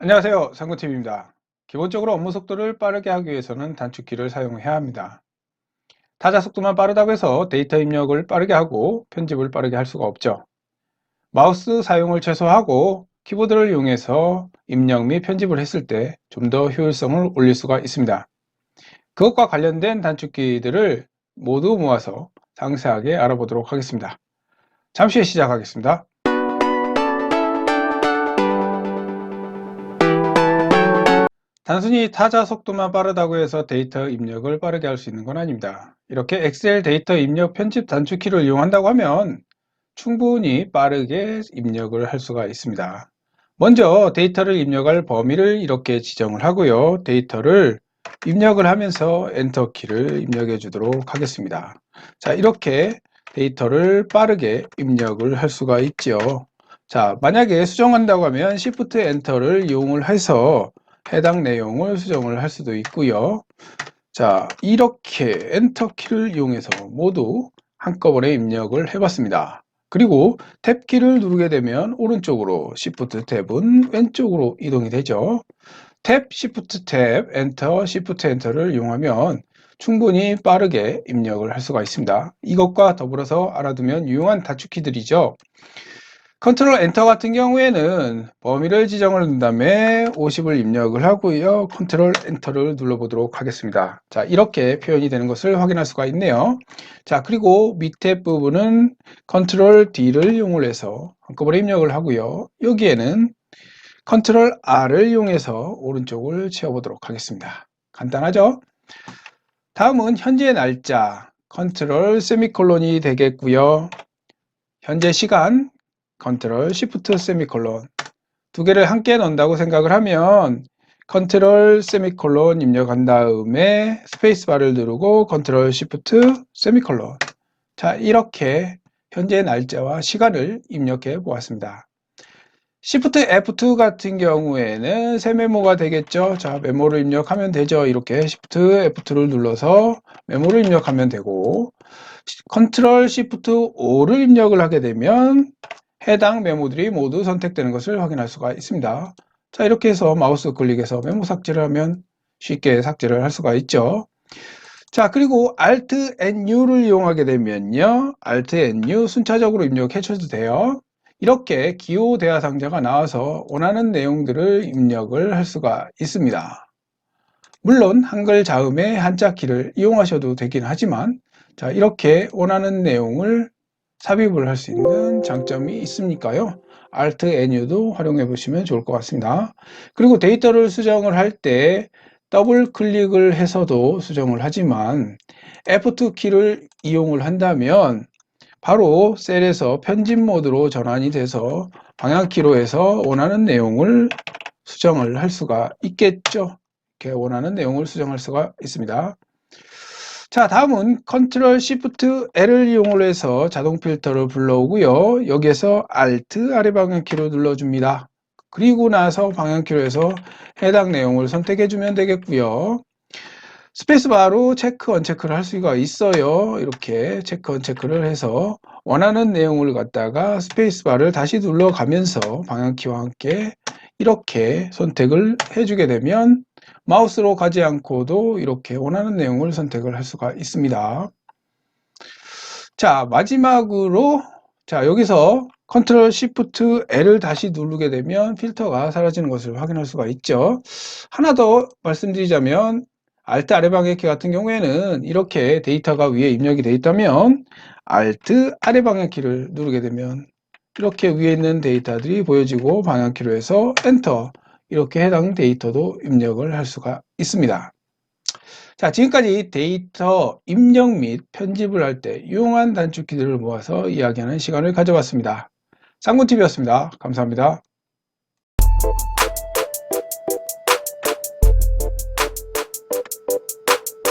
안녕하세요. 상구TV입니다. 기본적으로 업무 속도를 빠르게 하기 위해서는 단축키를 사용해야 합니다. 타자 속도만 빠르다고 해서 데이터 입력을 빠르게 하고 편집을 빠르게 할 수가 없죠. 마우스 사용을 최소화하고 키보드를 이용해서 입력 및 편집을 했을 때 좀 더 효율성을 올릴 수가 있습니다. 그것과 관련된 단축키들을 모두 모아서 상세하게 알아보도록 하겠습니다. 잠시 후에 시작하겠습니다. 단순히 타자 속도만 빠르다고 해서 데이터 입력을 빠르게 할 수 있는 건 아닙니다. 이렇게 엑셀 데이터 입력 편집 단축키를 이용한다고 하면 충분히 빠르게 입력을 할 수가 있습니다. 먼저 데이터를 입력할 범위를 이렇게 지정을 하고요. 데이터를 입력을 하면서 엔터키를 입력해 주도록 하겠습니다. 자, 이렇게 데이터를 빠르게 입력을 할 수가 있죠. 자, 만약에 수정한다고 하면 Shift 엔터를 이용을 해서 해당 내용을 수정을 할 수도 있고요. 자, 이렇게 엔터키를 이용해서 모두 한꺼번에 입력을 해봤습니다. 그리고 탭키를 누르게 되면 오른쪽으로, Shift 탭은 왼쪽으로 이동이 되죠. 탭, Shift 탭, 엔터, Shift 엔터를 이용하면 충분히 빠르게 입력을 할 수가 있습니다. 이것과 더불어서 알아두면 유용한 단축키들이죠. 컨트롤 엔터 같은 경우에는 범위를 지정을 한 다음에 50을 입력을 하고요. 컨트롤 엔터를 눌러보도록 하겠습니다. 자, 이렇게 표현이 되는 것을 확인할 수가 있네요. 자, 그리고 밑에 부분은 컨트롤 D를 이용을 해서 한꺼번에 입력을 하고요. 여기에는 컨트롤 R을 이용해서 오른쪽을 채워보도록 하겠습니다. 간단하죠? 다음은 현재 날짜, 컨트롤 세미콜론이 되겠고요. 현재 시간, 컨트롤 시프트 세미콜론 두 개를 함께 넣는다고 생각을 하면 컨트롤 세미콜론 입력한 다음에 스페이스바를 누르고 컨트롤 시프트 세미콜론. 자, 이렇게 현재 날짜와 시간을 입력해 보았습니다. Shift F2 같은 경우에는 새 메모가 되겠죠. 자, 메모를 입력하면 되죠. 이렇게 Shift F2를 눌러서 메모를 입력하면 되고, 컨트롤 Shift O를 입력을 하게 되면 해당 메모들이 모두 선택되는 것을 확인할 수가 있습니다. 자, 이렇게 해서 마우스 클릭해서 메모 삭제를 하면 쉽게 삭제를 할 수가 있죠. 자, 그리고 Alt Nu를 이용하게 되면요, Alt Nu 순차적으로 입력해 줘도 돼요. 이렇게 기호 대화 상자가 나와서 원하는 내용들을 입력을 할 수가 있습니다. 물론 한글 자음의 한자 키를 이용하셔도 되긴 하지만, 자, 이렇게 원하는 내용을 삽입을 할 수 있는 장점이 있으니까요. Alt Nu도 활용해 보시면 좋을 것 같습니다. 그리고 데이터를 수정을 할 때 더블 클릭을 해서도 수정을 하지만 F2 키를 이용을 한다면 바로 셀에서 편집 모드로 전환이 돼서 방향키로 해서 원하는 내용을 수정을 할 수가 있겠죠. 이렇게 원하는 내용을 수정할 수가 있습니다. 자, 다음은 컨트롤 시프트 L을 이용을 해서 자동 필터를 불러오고요. 여기에서 Alt 아래 방향키로 눌러줍니다. 그리고 나서 방향키로 해서 해당 내용을 선택해 주면 되겠고요. 스페이스바로 체크 언체크를 할 수가 있어요. 이렇게 체크 언체크를 해서 원하는 내용을 갖다가 스페이스바를 다시 눌러가면서 방향키와 함께 이렇게 선택을 해주게 되면 마우스로 가지 않고도 이렇게 원하는 내용을 선택을 할 수가 있습니다. 자, 마지막으로 자, 여기서 컨트롤 시프트 L을 다시 누르게 되면 필터가 사라지는 것을 확인할 수가 있죠. 하나 더 말씀드리자면 Alt 아래 방향키 같은 경우에는 이렇게 데이터가 위에 입력이 되어 있다면 Alt 아래 방향키를 누르게 되면 이렇게 위에 있는 데이터들이 보여지고 방향키로 해서 엔터 이렇게 해당 데이터도 입력을 할 수가 있습니다. 자, 지금까지 데이터 입력 및 편집을 할 때 유용한 단축키들을 모아서 이야기하는 시간을 가져봤습니다. 쌍문TV였습니다. 감사합니다.